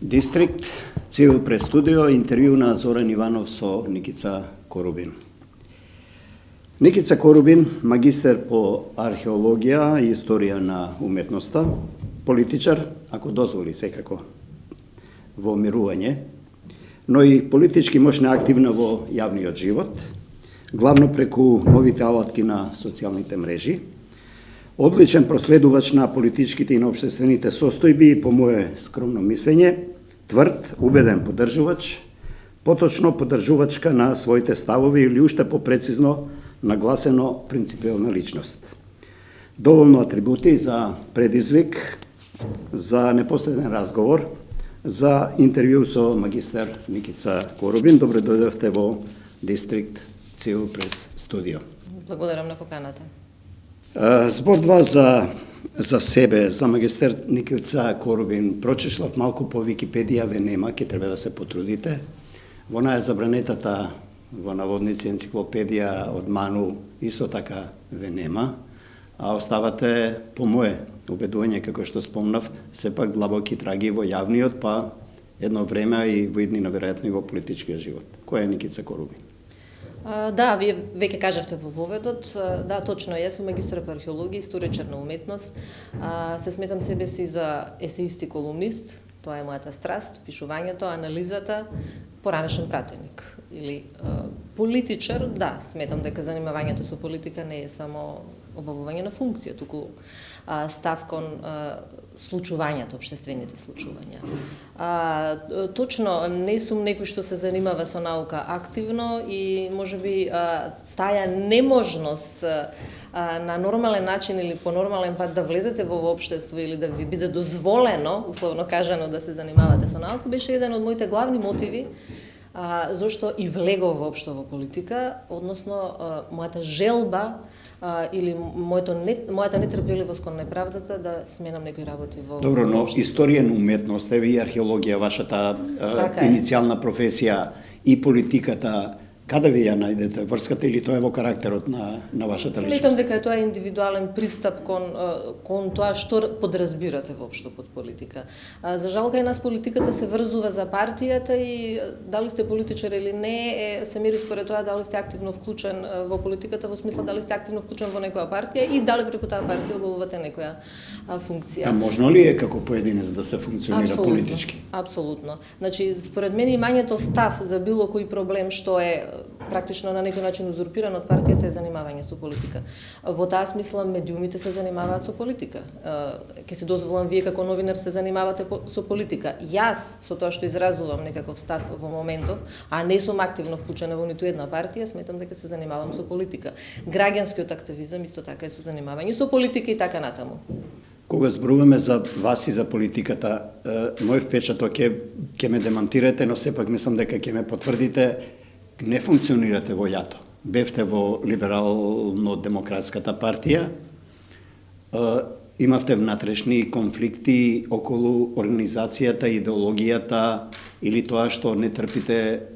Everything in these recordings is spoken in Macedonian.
Дистрикт, Цивил прес студио, интервју на Зоран Иванов со Никица Корубин. Никица Корубин, магистер по археологија и историја на уметноста, политичар, ако дозволи секако, во мирување, но и политички мощна активна во јавниот живот, главно преку новите алатки на социјалните мрежи, одличен проследувач на политичките и на општествените состојби и, по мое скромно мислење, тврд, убеден поддржувач, поточно поддржувачка на своите ставови или уште попрецизно нагласено принципиална личност. Доволно атрибути за предизвик, за непоследен разговор, за интервју со магистер Никица Корубин. Добре дојдовте во Дистрикт Цивил прес студио. Благодарам на поканата. Збор два за себе, за магистер Никица Корубин. Прочишлав малку по Википедија, ве нема, ќе треба да се потрудите. Во најзабранетата, во наводници, енциклопедија од Ману, исто така ве нема, а оставате, по мое убедување, како што спомнав, сепак длабоки траги во јавниот, па едно време и во иднина, веројатно и во политичкиот живот. Кој е Никица Корубин? Да, вие веќе кажавте во воведот, да, точно, јас сум магистар по археологија, историчар на уметност, се сметам себе си за есеист и колумнист, тоа е мојата страст, пишувањето, анализата, поранешен пратеник или политичар, да, сметам дека занимавањето со политика не е само обавување на функција, туку став кон случувањата, општествените случувања. Точно, не сум некој што се занимава со наука активно и можеби таа неможност на нормален начин или по нормален пат да влезете во општество или да ви биде дозволено, условно кажано, да се занимавате со наука, беше еден од моите главни мотиви зашто и влегов воопшто во политика, односно мојата желба или мојата нетрпеливост кон неправдата да сменам некои работи во... Добро, но историја на уметност, еви и археологија, вашата иницијална професија и политиката, каде ви ја најдете врската или тоа е во карактерот на вашата личност? Сметам дека тоа е индивидуален пристап кон тоа што подразбирате воопшто под политика. За жал кај нас политиката се врзува за партијата и дали сте политичар или не, се мери според тоа дали сте активно вклучен во политиката, во смисла дали сте активно вклучен во некоја партија и дали преку таа партија обавувате некоја функција. Можно ли е како поединец да се функционира политички? Апсолутно. Значи, според мене имањето став за било кој проблем што е практично на некој начин узурпиран од партијата е занимавање со политика. Во таа смисла медиумите се занимаваат со политика. Ке се дозволам вие како новинар се занимавате со политика. Јас со тоа што изразувам некаков став во моментов, а не сум активно вклучена во ниту една партија, сметам дека се занимавам со политика. Граѓанскиот активизам исто така е со занимавање со политика и така натаму. Кога зборуваме за вас и за политиката, мој впечаток ќе ме демантирате, но сепак мислам дека ќе ме потврдите. Не функционирате во љато. Бевте во либерално-демократската партија, имавте внатрешни конфликти околу организацијата, идеологијата или тоа што не трпите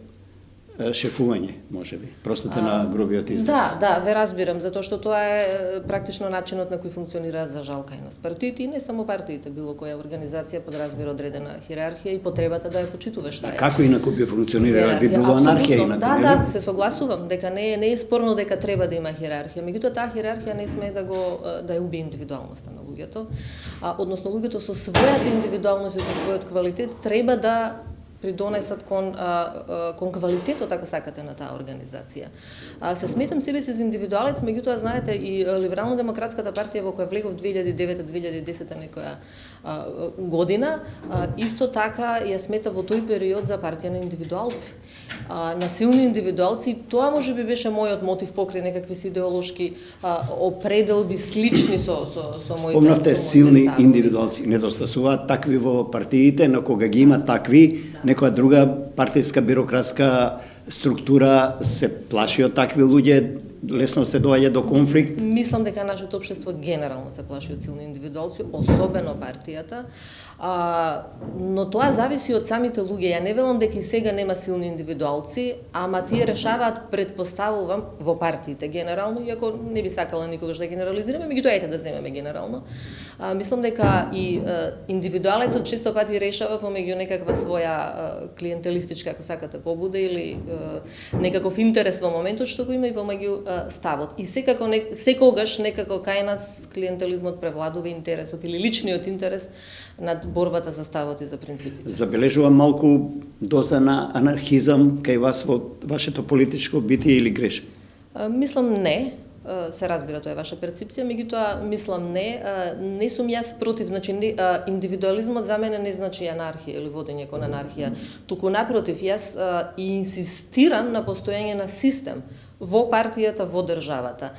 шефување, можеби. Простете на грубиот израз. Да, ве разбирам, затоа што тоа е практично начинот на кој функционираат за жал кај нас партиите и не само партиите, било која организација подразбира одредена хиерархија и потребата да ја почитуваш таа. Како инаку би функционирала, би било анархија инаку, нели? Да, се согласувам дека не е спорно дека треба да има хиерархија, меѓутоа таа хиерархија не смее да ја уби индивидуалноста на луѓето, односно луѓето со својата индивидуалност и со својот квалитет треба да придонесат кон квалитетот, ако сакате, на таа организација. Се сметам себе си за индивидуалец, меѓутоа, знаете, и Либерално-демократската партија во која влегов 2009-2010 некоја година, исто така ја смета во тој период за партија на индивидуалци. На силни индивидуалци, тоа може би беше мојот мотив покрај некакви си идеолошки определби слични со моите. Спомнавте силни индивидуалци, недостасуваат такви во партиите, но кога ги има такви, некоја друга партијска бирократска структура се плаши од такви луѓе, лесно се доаѓа до конфликт. Мислам дека нашето општество генерално се плаши од силни индивидуалци, особено партијата. Но тоа зависи од самите луѓе. Ја не велам дека и сега нема силни индивидуалци, ама тие решаваат, предпоставувам, во партиите генерално, иако не би сакала никогаш да генерализираме, меѓутоа ете да земеме генерално. Мислам дека и индивидуалецот често пати решава помеѓу некаква своја клиентелистичка, ако сакате, побуда или некаков интерес во моментот што го има и помеѓу ставот. И секогаш некако кај нас клиентелизмот превладува интересот или личниот интерес над борбата за ставот и за принципите. Забележувам малку доза на анархизам кај вас во вашето политичко битие или грешам? Мислам не. Се разбира, тоа е ваша перцепција, меѓутоа мислам не. Не сум јас против, значи индивидуализмот за мене не значи анархија или водење кон анархија. Туку напротив, јас и инсистирам на постоење на систем во партијата, во државата.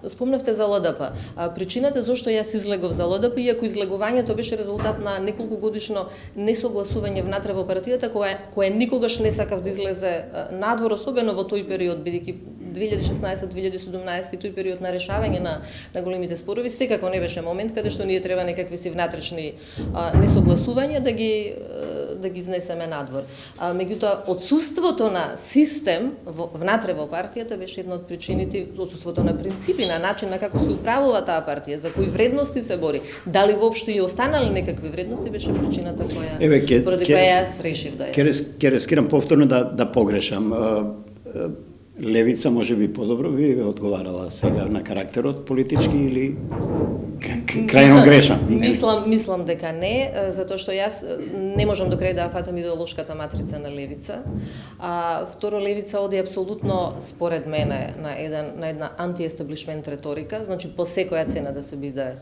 Спомнавте за ЛДП. Причината зашто јас излегов за ЛДП, иако излегувањето беше резултат на неколку годишно несогласување внатре во партијата, кое никогаш не сакав да излезе надвор, особено во тој период, бидејќи 2016-2017 и тој период на решавање на големите спорови, секако не беше момент каде што ние треба некакви си внатрешни несогласувања да ги изнесеме надвор. Меѓутоа, отсуството на систем внатре во партијата беше една од причините, отсуството на принципи, на начин на како се управува таа партија, за кои вредности се бори, дали воопшто и останали некакви вредности, беше причината поради која јас решив да ја. Ке рискирам повторно да погрешам. Левица може би подобро би одговарала сега на карактерот политички или крајно грешам? Мислам дека не, затоа што јас не можам до крај да фатам идеолошката матрица на левица. Второ, левица оди апсолутно, според мене, на една антиестаблишмент реторика, значи по секоја цена да се биде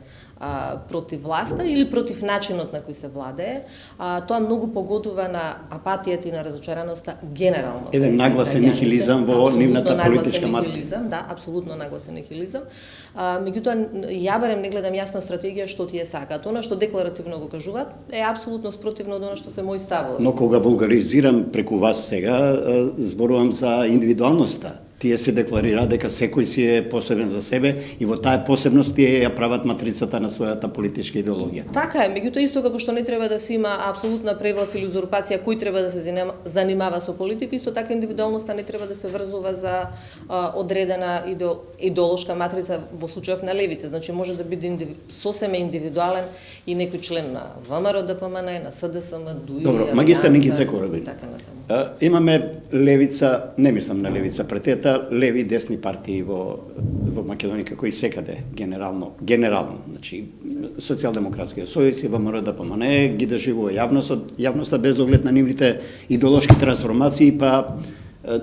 против власта или против начинот на кој се владее. Тоа многу погодува на апатијата и на разочараноста генерално. Еден нагласен нихилизам во нивната политичка матрица. Да, апсолутно нагласен нихилизам. Меѓутоа, ја барем не гледам јасна стратегија што тие сакаат. Она што декларативно го кажуваат е апсолутно спротивно од она што се мои ставови. Но кога вулгаризирам преку вас сега, зборувам за индивидуалноста. Тие се декларираат дека секој си е посебен за себе и во таа посебност тие ја прават матрицата на својата политичка идеологија. Така е, меѓутоа исто како што не треба да се има апсолутна превласт или узурпација кој треба да се занимава со политика, исто така индивидуалноста не треба да се врзува за одредена идеолошка матрица во случајов на левица. Значи може да биде сосеме индивидуален и некој член на ВМРО ДПМН, на СДСМ, ДУИ. Добро, магистар Никица Коробин. Така имаме левица, не мислам на левица партијата, леви и десни партии во Македонија како и секаде генерално, значи Социјалдемократскиот сојуз и ВМРО ДПМН ги доживува јавноста без оглед на нивните идеолошки трансформации, па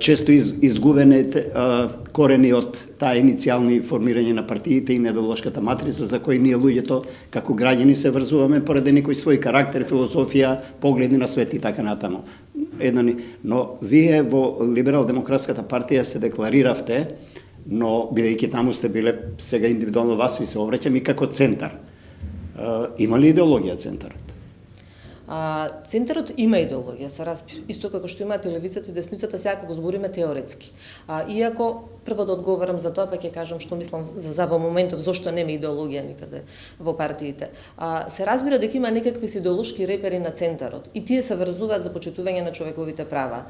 често изгубене корени од таа иницијални формирање на партиите и недолошката матрица за кои ние луѓето како граѓани се врзуваме поради некој свој карактер, филозофија, погледи на свет и така натаму. Но вие во Либерал-демократската партија се деклариравте, но бидејќи таму сте биле, сега индивидуално вас ви се обраќам и како центар. Има ли идеологија центарот? Центарот има идеологија, се разбира. Исто како што имате левицата и десницата, сега ако го збориме теоретски. Иако, прво да одговорам за тоа, па ќе кажам што мислам за во моментов, зошто нема идеологија никаде во партиите. Се разбира дека има некакви идеолошки репери на центарот и тие се врзуваат за почитување на човековите права.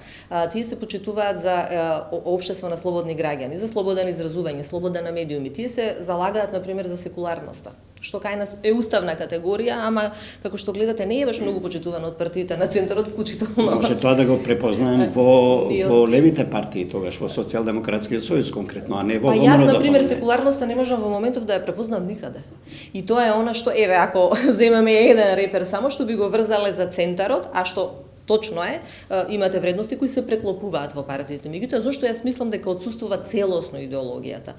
Тие се почитуваат за општество на слободни граѓани, за слободен изразување, слобода на медиуми. Тие се залагаат, например, за секуларноста, што кај нас е уставна категорија, ама како што гледате не е баш многу почитувано од партиите на центарот, вклучително. Може тоа да го препознаем во левите партии, тогаш во Социјалдемократскиот сојуз конкретно, а не во ВМРО. Јас, например, секуларноста не можам во моментов да ја препознам никаде. И тоа е она што, ако земеме еден репер само што би го врзале за центарот, а што точно е, имате вредности кои се преклопуваат во партиите. Меѓутоа, зошто јас мислам дека отсуствува целосно идеологијата?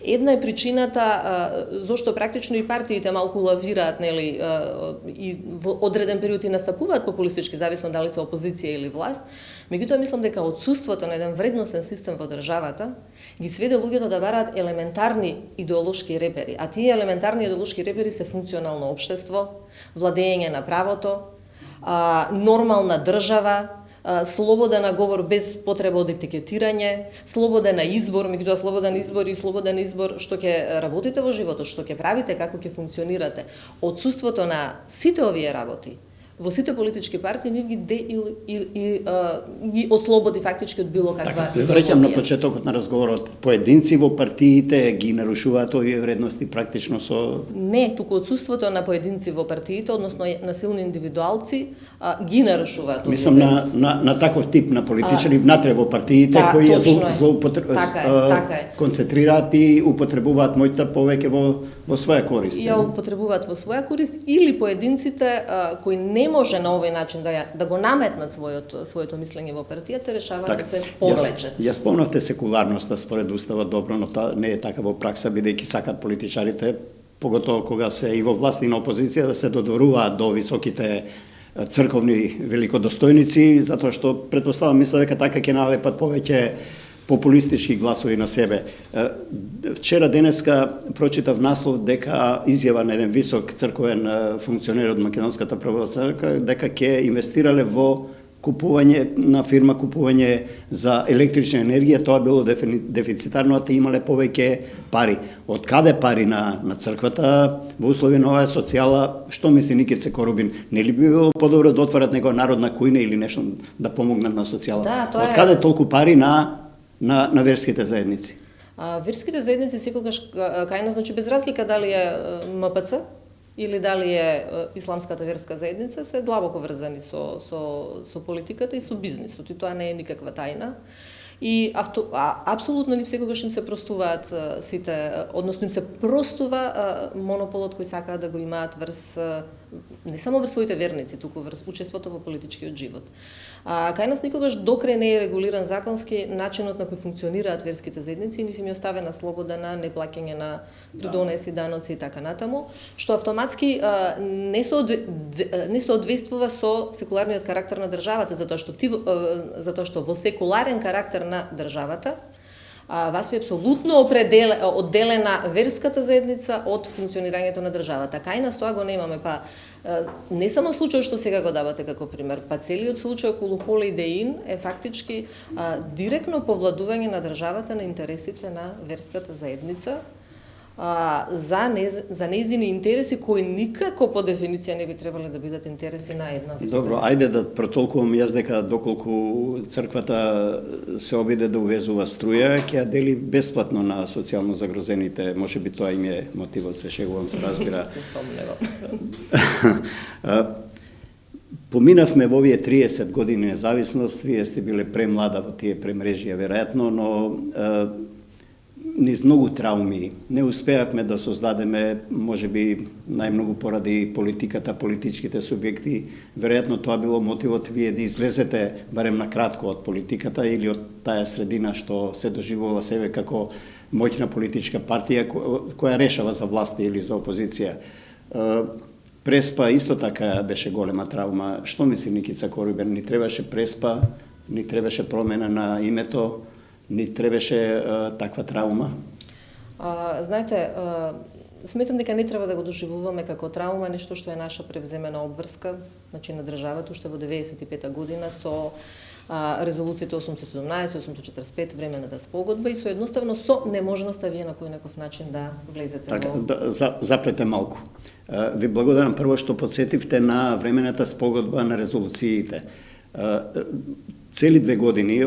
Една е причината зошто практично и партиите малку лавираат, нели, и во одреден период и настапуваат популистички, зависно дали се опозиција или власт. Меѓутоа, мислам дека отсуството на еден вредностен систем во државата ги сведе луѓето да бараат елементарни идеолошки репери, а тие елементарни идеолошки репери се функционално општество, владење на правото, нормална држава, слобода на говор без потреба од етикетирање, слобода на избор, меѓутоа слободен избор и слободен избор што ќе работите во животот, што ќе правите, како ќе функционирате. Отсуството на сите овие работи во сите политички партии нив ги ослободи фактички од било каква Враќам на почетокот на разговорот. Поединци во партиите ги нарушуваат овие вредности практично со... Не, туку отсуството на поединци во партиите, односно на силни индивидуалци, ги нарушуваат овие Мислам на таков тип на политичари внатре во партиите кои концентрираат и употребуваат моќта повеќе во своја корист. Ја употребуваат во своја корист или поединците кои не може на овој начин да го наметнат своето мислење во партијата, решаваат да се повлечат. Ја спомнавте секуларноста според уставот, добро, но тоа не е така во пракса, бидејќи сакат политичарите, поготово кога се и во власт и на опозиција, да се додворуваат до високите црковни великодостојници, затоа што претпоставам мисля дека така ќе налепат повеќе популистички гласови на себе. Вчера денеска прочитав наслов дека изјава на еден висок црковен функционер од Македонската православна црква дека ќе инвестирале во купување на фирма купување за електрична енергија, тоа било дефицитарно, а те имале повеќе пари. Од каде пари на црквата во услови на оваа социјала? Што мисли Никица Корубин? Нели би било подобро да отворат некоја народна кујна или нешто да помогнат на социјала? Да, од каде толку пари на верските заедници? Верските заедници секогаш кај нас, значи без разлика дали е МПЦ или дали е исламската верска заедница, се длабоко врзани со политиката и со бизнисот, и тоа не е никаква тајна. И апсолутно нив секогаш им се простуваат сите, односно им се простува монополот кој сакаат да го имаат врз не само врз своите верници, туку врз учеството во политичкиот живот. Кај нас никогаш докрај не е регулиран законски начинот на кој функционираат верските заедници и нив им е оставена слобода на неплаќање на придонеси, даноци и така натаму, што автоматски не соодветствува со секуларниот карактер на државата, затоа што во секуларен карактер на државата вас ви апсолутно одделена верската заедница од функционирањето на државата. Кај нас тоа го немаме, не само случајот што сега го давате како пример, целиот случај околу Holiday Inn е фактички директно повладување на државата на интересите на верската заедница, за нејзини интереси кои никако по дефиниција не би требале да бидат интереси на една верска. Добро, ајде да протолкувам јас дека доколку црквата се обиде да увезува струја, ќе ја дели бесплатно на социјално загрозените, можеби тоа им е мотивот, се шегувам, се разбира. Се сомневам. Поминавме во овие 30 години независност, вие сте биле премлада во тие премрежија, веројатно, но низ многу трауми не успеавме да создадеме, можеби најмногу поради политиката, политичките субјекти, веројатно тоа било мотивот вие да излезете барем на кратко од политиката или од таа средина што се доживувала себе како моќна политичка партија која решава за власт или за опозиција. Преспа исто така беше голема травма. Што мисли Никица Корубин? Ни требаше преспа, ни требаше промена на името, ни требаше таква травма? Знаете, сметам дека не треба да го доживуваме како травма, нешто што е наша превземена обврска, значи на државата уште во 95-та година со резолуциите 817, 845, времената спогодба и со едноставно со неможноста вие на кој некој начин да влезете во... Запрете малку. Ви благодарам прво што подсетивте на времената спогодба на резолуциите. Цели 2 години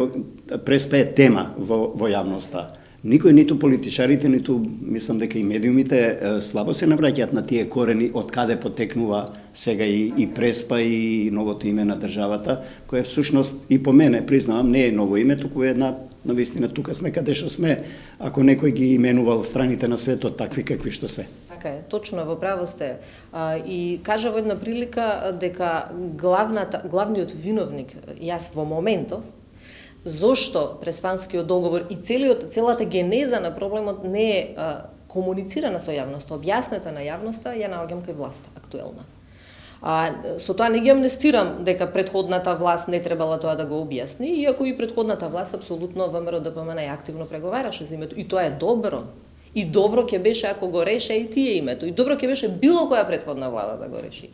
преспа е тема во јавноста. Никој, ниту политичарите, ниту, мислам дека и медиумите, слабо се навраќаат на тие корени од каде потекнува сега и преспа и новото име на државата, која всушност и по мене, признавам, не е ново име, туку е една, навистина, тука сме каде што сме, ако некој ги именувал страните на светот такви какви што се. Така е, точно, во право сте. И кажа во една прилика дека главниот виновник, јас во моментов, зошто Преспанскиот договор и целата генеза на проблемот не е комуницирана со јавноста, објаснета на јавноста, ја наоѓам кај власта актуелна. Со тоа не ги амнестирам дека претходната власт не требала тоа да го објасни, иако и претходната власт апсолутно ВМРО ДПМН активно преговараше за името. И тоа е добро. И добро ќе беше ако го реше и тие името. И добро ќе беше било која претходна влада да го реши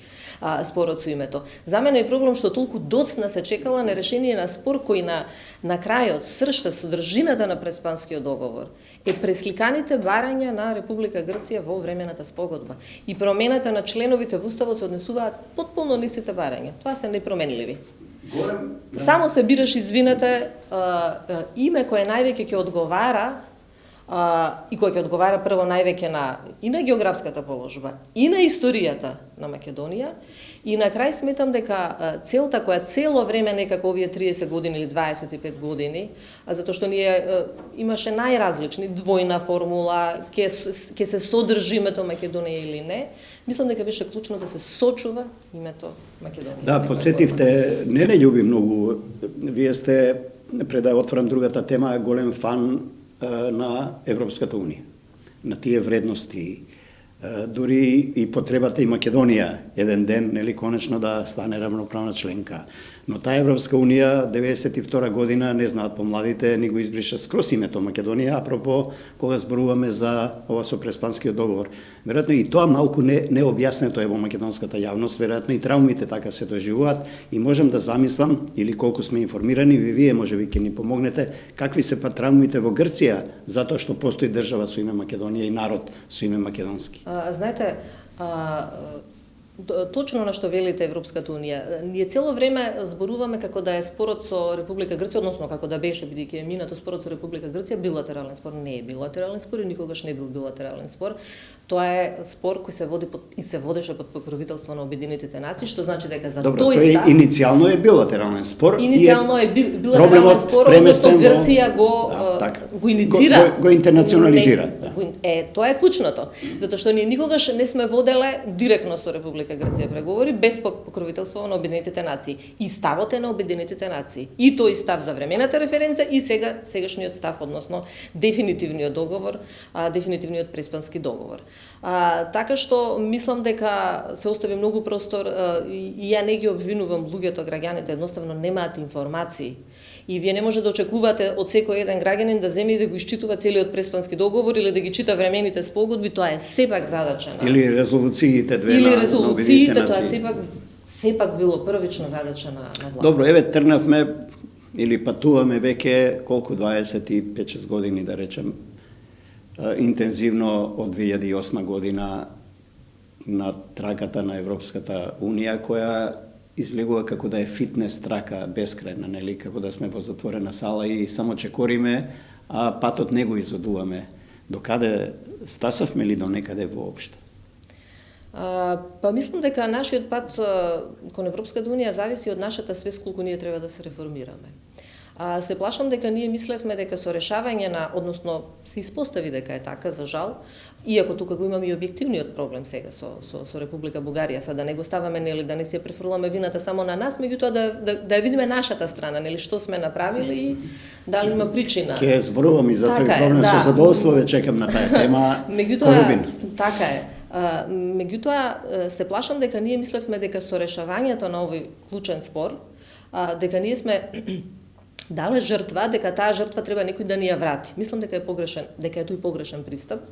спорот со името. За мене е проблем што толку доцна се чекала на решение на спор кој на крајот, сршта, содржината на Преспанскиот договор е пресликаните барања на Република Грција во времената спогодба. И промената на членовите во Уставот се однесуваат потполно на истите барања. Тоа се непроменливи. Само се бираш, извинете, име кое највеќе ќе одговара и кој ќе одговара прво највеќе и на географската положба, и на историјата на Македонија, и на крај сметам дека целта која цело време некако овие 30 години или 25 години, затоа што ние имаше најразлични, двојна формула, ќе се содржи името Македонија или не, мислам дека беше клучно да се сочува името Македонија. Да, подсетивте, не љуби многу. Вие сте, пред да отворам другата тема, голем фан на Европската Унија, на тие вредности, дури и потребата и Македонија еден ден, нели, конечно да стане равноправна членка. Но таа Европска Унија 92 година, не знаат помладите, ни го избриша скрос името Македонија, апропо кога зборуваме за ова со Преспанскиот договор. Веројатно и тоа малку не објаснето е во македонската јавност, веројатно и травмите така се доживуваат и можам да замислам, или колку сме информирани, вие можеби ќе ни помогнете, какви се па травмите во Грција, затоа што постои држава со име Македонија и народ со име македонски. Знаете, точно на што велите Европската Унија. Ние цело време зборуваме како да е спорот со Република Грција, односно како да беше, бидејќи е минато спорот со Република Грција, билатерален спор. Не е билатерален спор и никогаш не бил билатерален спор. Тоа е спор кој се води и се водеше под покровителство на Обединетите нации, што значи дека за Добро, тој став... иницијално е билатерален спор. Иницијално е билатерален спор, односно Грција го инициира. Го интернационализира. Тоа е клучното. Затоа што ние никогаш не сме воделе директно со Република Грција преговори без покровителство на Обединетите нации. И ставот е на Обединетите нации. И тој став за времената референца и сегашниот став, односно дефинитивниот договор, дефинитивниот Преспански договор. Така што мислам дека се остави многу простор и ја не ги обвинувам луѓето, граѓаните едноставно немаат информации. И вие не може да очекувате од секој еден граѓанин да земе и да го исчитува целиот Преспански договор или да ги чита времените спогодби, тоа е сепак задача на... Или резолуциите две или на резолуциите, тоа сепак било првична задача на власт. Добро, еве тргнавме или патуваме веќе колку 25-6 години да речем интензивно од 2008 година на траката на Европската Унија, која излегува како да е фитнес трака бескрајна, нели, како да сме во затворена сала и само чекориме, а патот не го изодуваме. Докаде стасавме ли до некаде воопшто? Па мислам дека нашиот пат кон Европската Унија зависи од нашата свест колку ние треба да се реформираме. Се плашам дека ние мислевме дека со решавање на, односно се испостави дека е така, за жал, иако тука го имаме и објективниот проблем сега со Република Бугарија, са да не го ставаме, нели, да не си ја префрламе вината само на нас, меѓутоа да ја видиме нашата страна, нели, што сме направили и дали има причина. Ке зборувам и за тој проблем, со задоволство ве чекам на таа тема. Корубин. Така е. Меѓутоа се плашам дека ние мислевме дека со решавањето на овој клучен спор, дека ние сме дале жртва, дека таа жртва треба некој да ни ја врати. Мислам дека е погрешен, дека е тој погрешен пристап.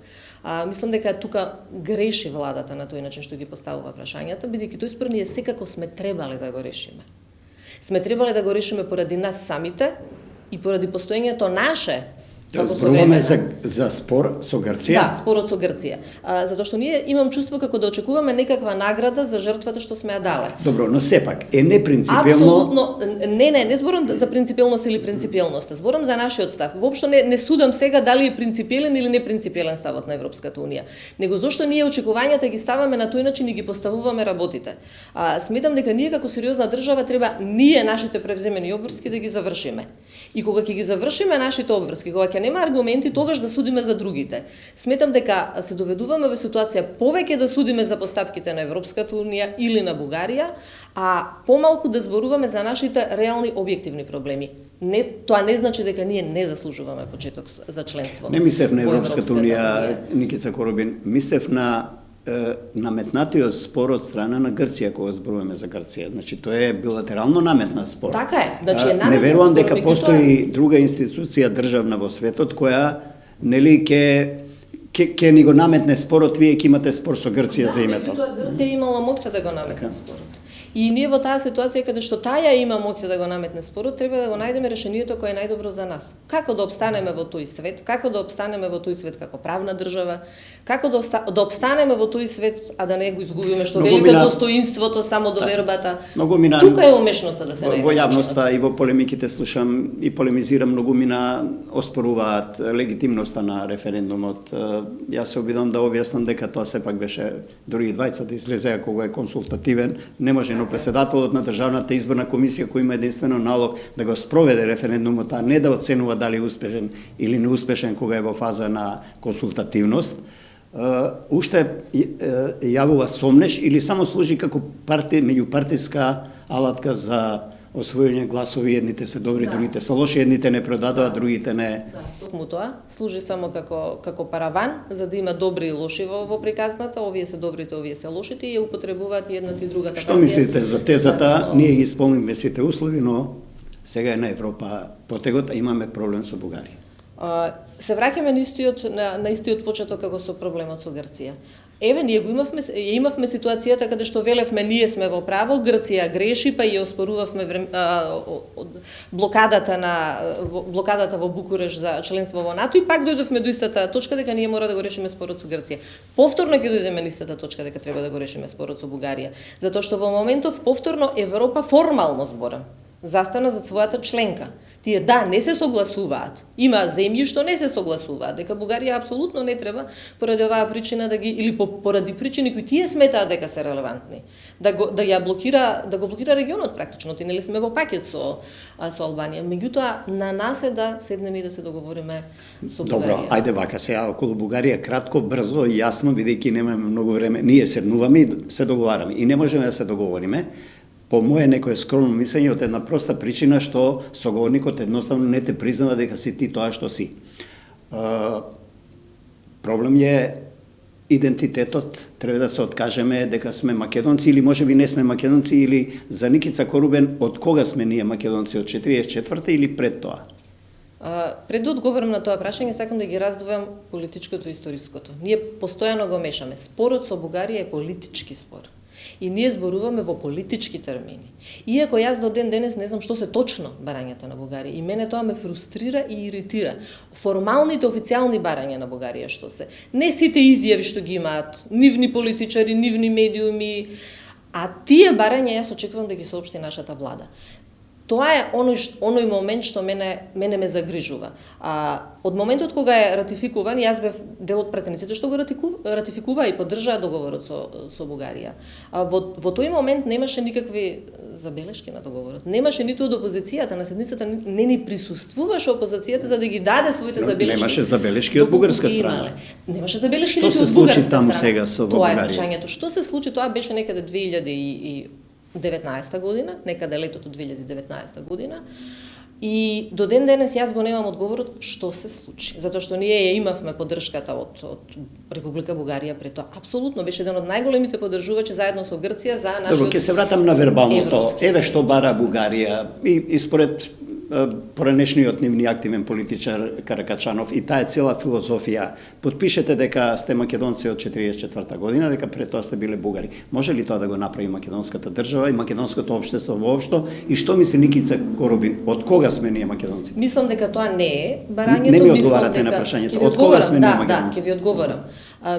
Мислам дека тука греши владата на тој начин што ги поставува прашањата, бидејќи тој спор ние секако сме требале да го решиме. Сме требале да го решиме поради нас самите и поради постоењето наше. Зборуваме за спор со Грција? Да, спорот со Грција. Затоа што ние имам чувство како да очекуваме некаква награда за жртвата што сме ја дале. Добро, но сепак е непринципиелно. Апсолутно, не зборам за принципиелност или принципиелност, зборам за нашиот став. Воопшто не судам сега дали е принципиелен или непринципиелен ставот на Европската Унија, него зошто ние очекувањата ги ставаме на тој начин и ги поставуваме работите. Сметам дека ние како сериозна држава треба ние нашите превземени обврски да ги завршиме. И кога ќе ги завршиме нашите обврски, кога ќе нема аргументи, тогаш да судиме за другите. Сметам дека се доведуваме во ситуација повеќе да судиме за постапките на Европската Унија или на Бугарија, а помалку да зборуваме за нашите реални објективни проблеми. Тоа не значи дека ние не заслужуваме почеток за членство. Не мислев на Европската Унија, Никица Коробин, мислев на наметнатиот спор од страна на Грција, кога зборуваме за Грција. Значи, тоа е билатерално наметнат спор. Така е. Значи, наметнат не верувам спор, дека постои друга институција државна во светот која, нели, ќе ќе ни го наметне спорот, вие ќе имате спор со Грција за името. Да, Грција имала моќта да го наметне спорот. И ние во таа ситуација каде што таја има моќта да го наметне спорот, треба да го најдеме решението кое е најдобро за нас. Како да обстанеме во тој свет, како да обстанеме во тој свет како правна држава, како да обстанеме во тој свет, а да не го изгубиме што велика достоинството, само довербата. Тука е умешноста да се најде. Во јавноста и во полемиките слушам и полемизирам, многу мина оспоруваат легитимноста на референдумот. Јас се обидам да објаснам дека тоа сепак беше, дури и двајцата излезеа кога е консултативен, не може, но претседателот на Државната изборна комисија кој има единствено налог да го спроведе референдумот, а не да оценува дали е успешен или неуспешен кога е во фаза на консултативност, уште јавува сомнеш или само служи како меѓупартиска алатка за освојување гласови, едните се добри, другите се лоши, едните не продадоа, другите не. Токму тоа служи само како параван за да има добри и лоши во приказната, овие се добрите, овие се лошите и ја употребуваат и едната и другата. Што мислите за тезата? Ние ги исполнивме сите услови, но сега е на Европа потегот, а имаме проблем со Бугарија. Се враќаме на истиот почеток како со проблемот со Грција. Еве, ние го имавме ситуацијата каде што велевме ние сме во право, Грција греши, па ја оспорувавме блокадата во Букуреш за членство во НАТО и пак дојдовме до истата точка дека ние мора да го решиме спорот со Грција. Повторно ќе дојдеме на истата точка дека треба да го решиме спорот со Бугарија, затоа што во моментов повторно Европа формално зборам застана за својата членка. Тие не се согласуваат. Има земји што не се согласуваат дека Бугарија апсолутно не треба поради оваа причина или поради причини кои тие сметаат дека се релевантни. Да го блокира регионот практично. Ти нели сме во пакет со Албанија. Меѓутоа на нас е да седнеме и да се договориме со Бугарија. Добро, ајде вака сега околу Бугарија кратко, брзо и јасно, бидејќи немаме многу време. Ние седнуваме и се договараме и не можеме да се договориме. По моје некое скромно мислење, од една проста причина што соговорникот едноставно не те признава дека си ти тоа што си. Проблем е идентитетот, треба да се откажеме дека сме македонци или можеби не сме македонци, или за Никица Корубен од кога сме ние македонци, од 44-та или пред тоа? Пред да одговорам на тоа прашање, сакам да ги раздвојам политичкото и историското. Ние постојано го мешаме. Спорот со Бугарија е политички спор. И ние зборуваме во политички термини. Иако јас до ден денес не знам што се точно барањата на Бугарија, и мене тоа ме фрустрира и иритира. Формалните официјални барања на Бугарија што се. Не сите изјави што ги имаат нивни политичари, нивни медиуми, а тие барања јас очекувам да ги соопшти нашата влада. Тоа е оној момент што мене ме загрижува. Од моментот кога е ратификуван, јас бев дел од пратениците што го ратификува и поддржаа договорот со Бугарија. Во тој момент немаше никакви забелешки на договорот. Немаше ниту од опозицијата, на седницата не ни присуствуваше опозицијата за да ги даде своите забелешки. Немаше забелешки од бугарска страна. Немаше забелешки од бугарска страна. Што се случи таму сега со Бугарија? Тоа е прашањето. Што се случи? Тоа беше некаде 2019 година, некаде летото 2019 година. И до ден денес јас го немам одговорот што се случи. Затоа што ние ја имавме поддршката од Република Бугарија пред тоа. Апсолутно беше еден од најголемите поддржувачи заедно со Грција за нашиот. Добро, ќе се вратам на вербалното. Еве што бара Бугарија и според поранешниот нивни активен политичар Каракачанов и таа цела филозофија. Потпишете дека сте македонци од 44-та година, дека пред тоа сте биле бугари. Може ли тоа да го направи македонската држава и македонското општество воопшто? И што мисли Никица Корубин? Од кога сме ние македонци? Мислам дека тоа не е барањето. Не ми одговарате на прашањето. Од кога сме ние македонци? Да, ќе ви одговорам.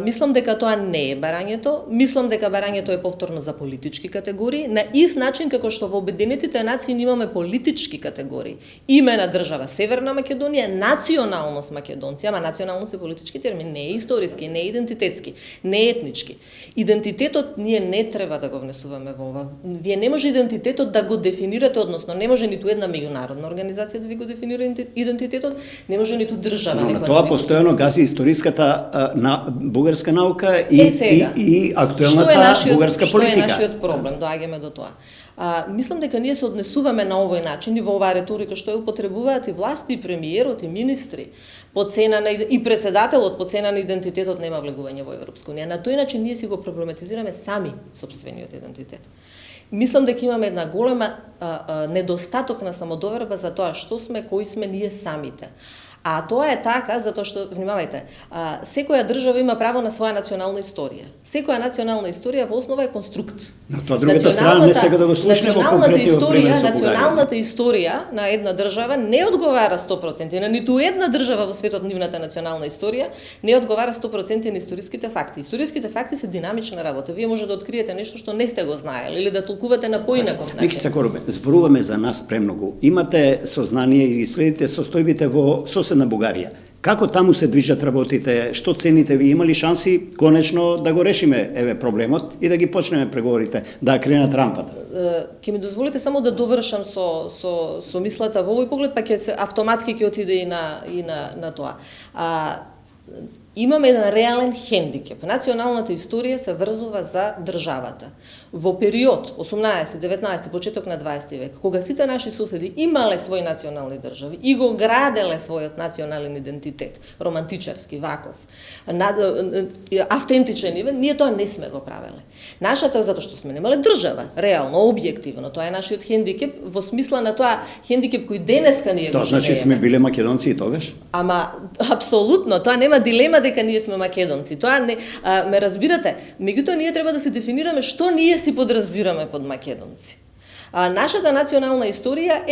Мислам дека тоа не е барањето, мислам дека барањето е повторно за политички категории, на ист начин како што во Обединетите нации имаме политички категории. Име на држава Северна Македонија, националност македонци, ама националност е политички термин, не е историски, не е идентитетски, не е етнички. Идентитетот ние не треба да го внесуваме во ова. Вие не може идентитетот да го дефинирате, односно не може ниту една меѓународна организација да ви го дефинира идентитетот, не може ниту држава. Но на тоа постојано гази историската бугарска наука и актуелната бугарска политика. Што е нашиот проблем? Доаѓаме до тоа. Мислам дека ние се однесуваме на овој начин и во оваа реторика што ја употребуваат и власти, и премиерот, и министри, и председателот по цена на идентитетот нема влегување во Европска унија. На тој начин ние си го проблематизираме сами сопствениот идентитет. Мислам дека имаме една голема недостаток на самодоверба за тоа што сме, кои сме ние самите. А тоа е така затоа што, внимавајте, секоја држава има право на своја национална историја. Секоја национална историја во основа е конструкт. Но тоа другата страна не сега да го слушне во конкретниот пример со Бугарија. Националната историја на една држава не одговара 100%, на ниту една држава во светот нивната национална историја не одговара 100% на историските факти. Историските факти се динамична работа. Вие може да откриете нешто што не сте го знаели или да толкувате на поинаков начин. Никица Коробин, зборуваме за нас премногу. Имате сознание и следите состојбите во соседна Бугарија. Како таму се движат работите? Што цените? Ви имали шанси конечно да го решиме проблемот и да ги почнеме преговорите, да кренат рампата? Ќе ми дозволите само да довршам со мислата во овој поглед, па ќе автоматски ќе отиде и на тоа. Имаме еден реален хендикеп. Националната историја се врзува за државата. Во период 18, 19, почеток на 20 век, кога сите наши соседи имале своји национални држави и го граделе својот национален идентитет, романтичарски, ваков, автентичен, ние тоа не сме го правеле. Нашата, затоа што сме немале држава, реално, објективно, тоа е нашиот хендикеп, во смисла на тоа хендикеп кој денеска ние го живееме. Тоа значи сме биле македонци и тогаш? Ама, апсолутно, тоа нема дилема дека ние сме македонци. Тоа не, ме разбирате, меѓутоа ние треба да се дефинираме што ние си подразбираме под македонци. Нашата национална историја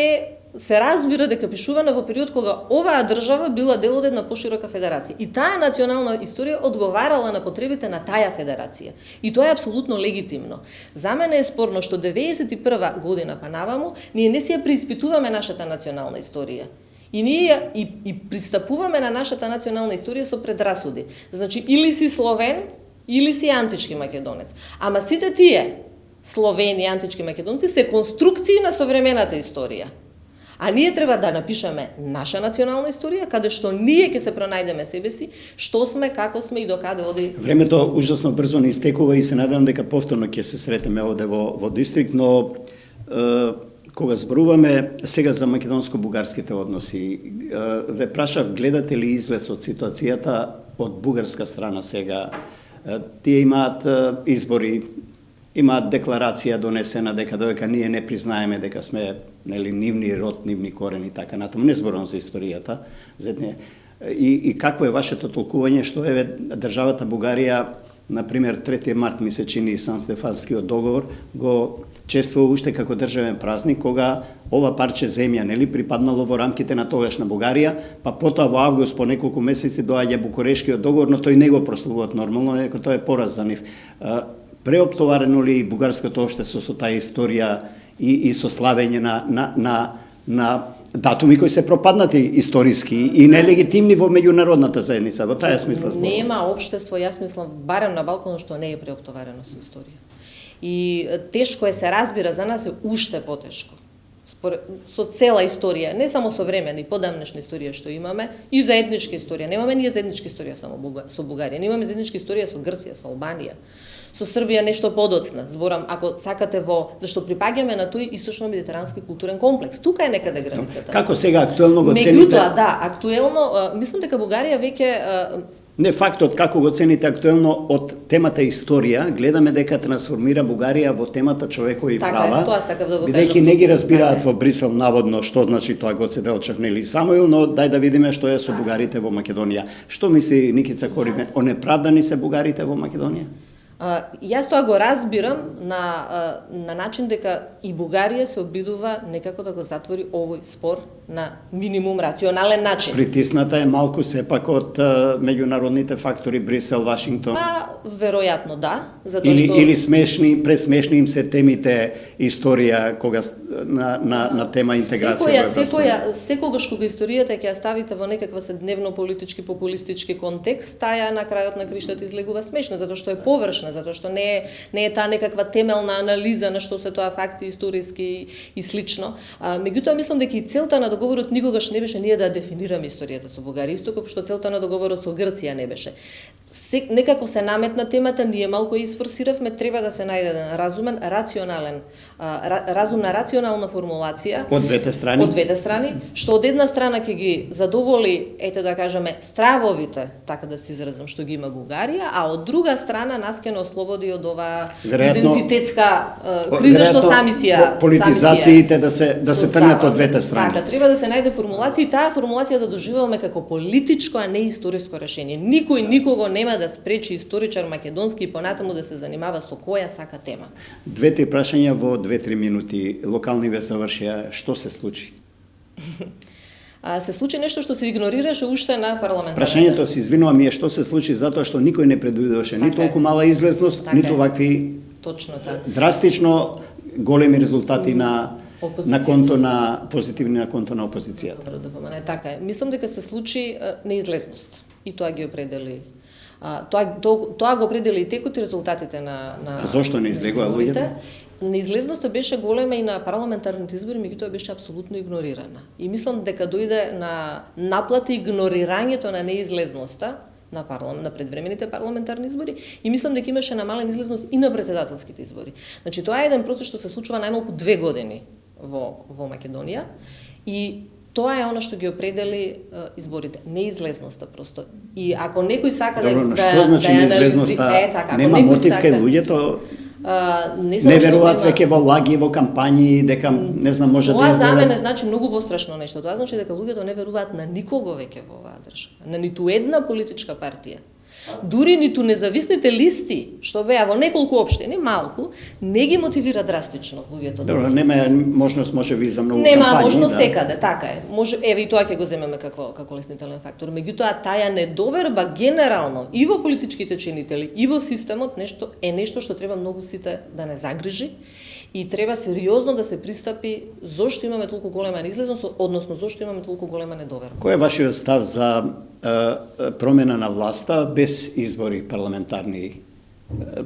се разбира дека пишувана во период кога оваа држава била дел од една поширока федерација. И таа национална историја одговарала на потребите на таа федерација. И тоа е апсолутно легитимно. За мене е спорно што 91 година па наваму ние не си ја преиспитуваме нашата национална историја. И ние и пристапуваме на нашата национална историја со предрасуди. Значи, или си словен, или си антички македонец. Ама сите тие словени антички македонци се конструкции на современата историја. А ние треба да напишеме наша национална историја, каде што ние ќе се пронајдеме себе си, што сме, како сме и докаде оди. Времето ужасно брзо ни истекува и се надевам дека повторно ќе се сретеме овде во дистрикт, но кога зборуваме сега за македонско-бугарските односи, ве прашав, гледате ли излез од ситуацијата од бугарска страна сега? Тие имаат избори, имаат декларација донесена дека ние не признаеме дека сме нивни род, нивни корени и така натаму. Не зборувам за историјата. И какво е вашето толкување што државата Бугарија, например, 3. март ми се чини Сан-Стефанскиот договор, го чествува уште како државен празник, кога ова парче земја припаднало во рамките на тогашна Бугарија, па потоа во август по неколку месеци доаѓа Букурешкиот договор, но тој не го прославуваат нормално, дека тоа е пораз за нив. Преоптоварено ли бугарското општество со таа историја и со славење на датуми кои се пропаднати историски и нелегитимни во меѓународната заедница? Во таа смисла зборувам. Нема општество, јас мислам, барем на Балканот, што не е преоптоварено со историја. И тешко е, се разбира, за нас е уште потешко. Со цела историја, не само современа и подамнешна историја што имаме, и заедничка историја. Немаме ние заедничка историја само со Бугарија, немаме заедничка историја со Грција, со Албанија. Со Србија нешто подоцна, зборам, ако сакате зашто припаѓаме на тој источно-медитерански културен комплекс. Тука е некаде границата. Како сега актуелно го цените? Меѓутоа, да, актуелно, мислам дека Бугарија веќе не фактот како го цените актуелно од темата историја, гледаме дека трансформира Бугарија во темата човекови права, бидејќи не ги разбираат во Брисел наводно што значи тоа Гоце Делчев или Самуил, но дај да видиме што е со бугарите во Македонија. Што мисли Никица Коробин, онеправдани се бугарите во Македонија? Јас тоа го разбирам на начин дека и Бугарија се обидува некако да го затвори овој спор на минимум рационален начин. Притисната е малку сепак од меѓународните фактори Брисел, Вашингтон. Веројатно да, затоа што или смешни, пресмешни им се темите историја кога на тема интеграција. Секогаш кога историјата ќе ја ставите во некаква седневно политички популистички контекст, таа на крајот на криштата излегува смешна, затоа што е површна, затоа што не е таа некаква темелна анализа на што се тоа факти историски и слично. Меѓутоа мислам дека и целта на договорот никогаш не беше ние да дефинираме историјата со Бугарија, исто како што целта на договорот со Грција не беше. некако се наметна темата, ние малку ја изфорсиравме, треба да се најде еден разумен, разумна, рационална формулација од двете страни. Од двете страни, што од една страна ќе ги задоволи, ете да кажеме, стравовите, така да се изразам, што ги има Бугарија, а од друга страна нас ќе не ослободи од оваа идентитетска криза што сами си ја политизациите да се тргнат од двете страни. Така, треба да се најде формулација и таа формулација да доживуваме како политичко, а не историско решение. Никој никого нема да спречи историчар македонски и понатаму да се занимава со која сака тема. Двете прашања во 2-3 минути. Локални ве завршија, што се случи? Се случи нешто што се игнорираше уште на парламентарната. Прашањето се извинувам е што се случи затоа што никој не предвидуваше ни толку мала излезност, ниту вакви точно така. Драстично големи резултати на конто на позитивни на конто на опозицијата. Добро да помане, така е. Мислам дека се случи неизлезност и тоа ги определи. Тоа го определи и текот и резултатите на Зошто не излегоа луѓето? Неизлезноста беше голема и на парламентарните избори, меѓутоа беше апсолутно игнорирана. И мислам дека дојде на наплата игнорирањето на неизлезноста на предвремените парламентарни избори и мислам дека имаше намалена излезност и на претседателските избори. Значи тоа е еден процес што се случува најмалку 2 години во Македонија и тоа е она што ги определи изборите, неизлезноста просто. И ако некој сака што значи неизлезноста? Нема мотив кај луѓето? Не веруваат веќе во лаги, во кампањи, дека не знам може да изгледа. Тоа за мене значи многу пострашно нешто. Тоа значи дека луѓето не веруваат на никого веќе во оваа држава, на ниту една политичка партија. Дури ниту независните листи, што беа во неколку општини, малку, не ги мотивира драстично луѓето. Добро, нема можност можеби за многу кампањи. Нема можност секаде, така е. Еве и тоа ќе го земеме како леснителен фактор. Меѓутоа таја недоверба генерално и во политичките чинители и во системот нешто што треба многу сите да не загрижи и треба сериозно да се пристапи зошто имаме толку голема неизлезност, односно зошто имаме толку голема недоверба. Кој е вашиот став за промена на власта без избори парламентарни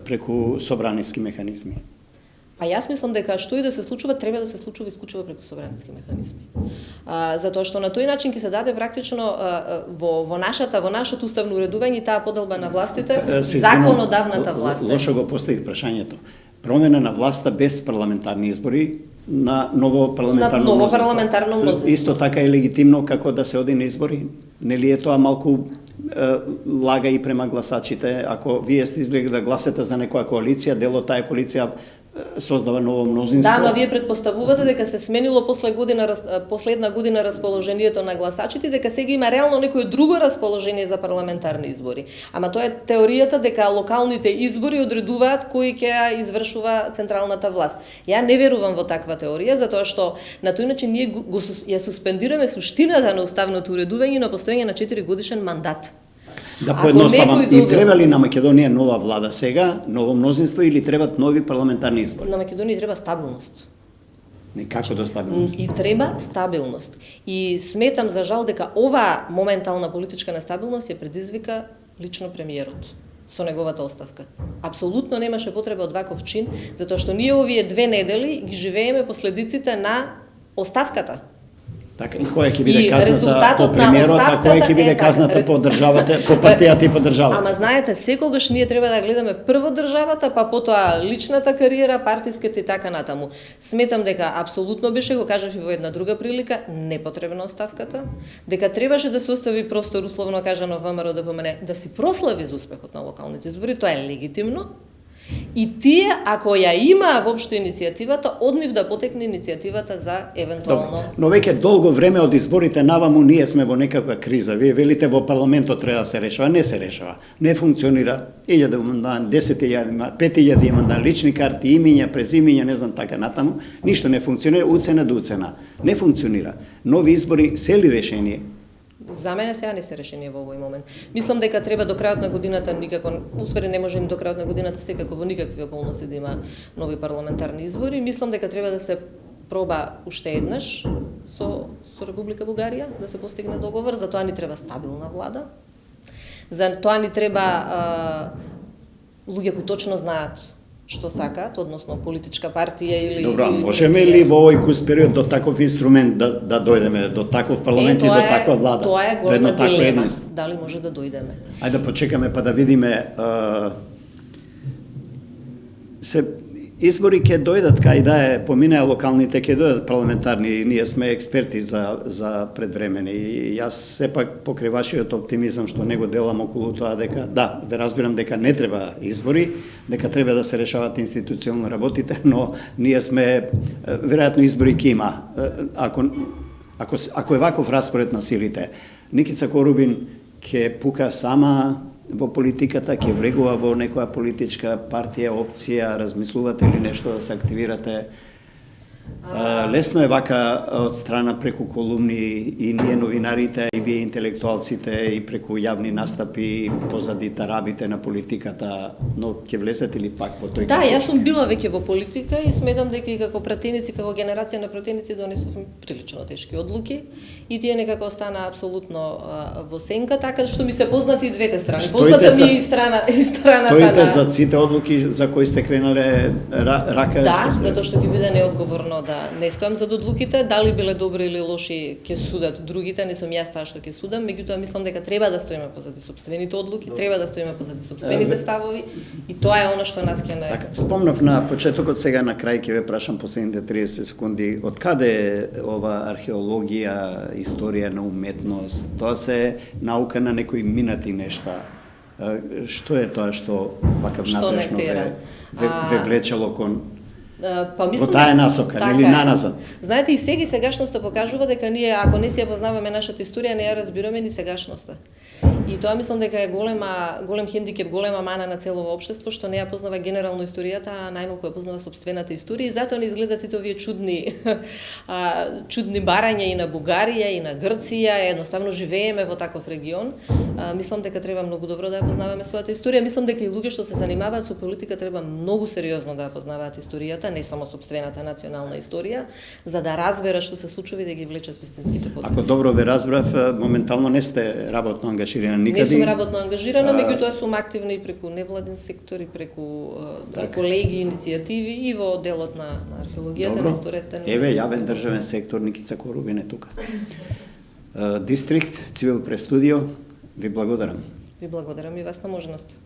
преку собраниски механизми? Па јас мислам дека што и да се случува, треба да се случува исклучиво преку собраниски механизми. Затоа што на тој начин ќе се даде практично во нашето уставно уредување таа поделба на властите, законодавната власт. Лошо го поставих прашањето. Промена на власта без парламентарни избори на ново парламентарно мнозинство. Исто така е легитимно како да се оди на избори? Нели е тоа малку лага и према гласачите? Ако вие сте излегли да гласате за некоја коалиција, дел од таа коалиција создава ново мнозинство. Да, ама вие предпоставувате дека се сменило после една година расположението на гласачите, дека сега има реално некое друго расположение за парламентарни избори. Ама тоа е теоријата дека локалните избори одредуваат кој ќе извршува централната власт. Ја не верувам во таква теорија, затоа што на тој начин ние ја суспендираме суштината на уставното уредување на постоење на 4 годишен мандат. Да поедноставам, и треба ли на Македонија нова влада сега, ново мнозинство или требат нови парламентарни избори? На Македонија треба стабилност. Некако до стабилност. И треба стабилност. И сметам за жал дека оваа моментална политичка нестабилност ја предизвика лично премиерот со неговата оставка. Апсолутно немаше потреба од ваков чин, затоа што ние овие 2 недели ги живееме последиците на оставката. Така, и која ќе биде казната по премиерот, а која ќе биде казната по државата, по партијата и по државата? Ама знаете, секогаш ние треба да гледаме прво државата, па потоа личната кариера, партиската и така натаму. Сметам дека апсолутно беше, го кажав и во една друга прилика, непотребна оставката, дека требаше да се остави простор, условно кажано ВМРО да помене, да си прослави за успехот на локалните избори, тоа е легитимно. И тие, ако ја има воопшто иницијативата, од нив да потекне иницијативата за евентуално... Добре, но веќе долго време од изборите наваму ние сме во некаква криза. Вие велите во парламентот треба да се решава, не се решава. Не функционира. 1000 имам 10.000, 5.000 имам лични карти, имиња, презимиња, не знам така натаму. Ништо не функционира, уцена до уцена. Не функционира. Нови избори се ли решение? За мене сега не се решение во овој момент. Мислам дека треба до крајот на годината никако, уствари не може ни до крајот на годината секако во никакви околности да има нови парламентарни избори. Мислам дека треба да се проба уште еднаш со Република Бугарија да се постигне договор, за тоа ни треба стабилна влада. За тоа ни треба луѓе кои точно знаат што сакаат, односно политичка партија или... Добро, или можеме ли во овој куст период до таков инструмент да дојдеме, до таков парламент и до таква влада? Тоа е до едно голема такво дилема, единство? дали може да дојдеме. Ајде да почекаме па да видиме се избори ќе дојдат кај да е поминаа локалните, ќе дојдат парламентарни и ние сме експерти за предвремени. И јас сепак покрај вашиот оптимизам што него делам околу тоа дека да, ве разбирам дека не треба избори, дека треба да се решават институционално работите, но ние сме веројатно избори ќе има. Ако е ваков распоред на силите, Никица Корубин ќе пука сама во политиката, ќе влегува во некоја политичка партија, опција, размислувате ли нешто да се активирате? Лесно е вака од страна преку колумни и ние новинарите, и вие интелектуалците, и преку јавни настапи, позади тарабите на политиката, но ќе влезете ли пак во тој? Да, јас сум била веќе во политика и сметам дека и како пратеници, како генерација на пратеници донесовме прилично тешки одлуки и тие некако остана апсолутно во сенка, така што ми се познати и двете страни. Позната ми и страната Стоите за сите одлуки за кои сте кренале рака? Да, затоа што ќе биде неодговорно да не стојам за одлуките, дали биле добри или лоши ќе судат другите, не сум јас таа што ќе судам, меѓутоа мислам дека треба да стоиме позади сопствените одлуки, треба да стоиме позади сопствените ставови и тоа е она што нас ќе не... Така, спомнав на почетокот, сега на крај ќе ве прашам последните 30 секунди, од каде е ова археологија, историја на уметност, тоа се наука на некои минати нешта. Што е тоа што вака внатрешно ве влечело кон во таа насока, нели наназад? Знаете, и сега и сегашноста покажува дека ние, ако не си ја познаваме нашата историја, не ја разбираме ни сегашноста. И тоа мислам дека е голем хендикеп, голема мана на целово општество, што не ја познава генерално историјата, а најмалку ја познава сопствената историја и затоа не изгледат сите овие чудни барања и на Бугарија и на Грција, едноставно живееме во таков регион. Мислам дека треба многу добро да ја познаваме својата историја, мислам дека и луѓе што се занимаваат со политика треба многу сериозно да ја познаваат историјата, не само сопствената национална историја, за да разберат што се случува и да ги влечат вистинските потоци. Ако добро ве разбрав, моментално не сте работно ангажирани никаде. Не сум работно ангажирана, меѓутоа сум активна и преку невладен сектор и преку колеги, иницијативи и во делот на археологијата, на историјата. Еве, јавен државен сектор, Никица Корубин е тука. Дистрикт, Цивил Прес студио, ви благодарам. Ви благодарам и вас на можност.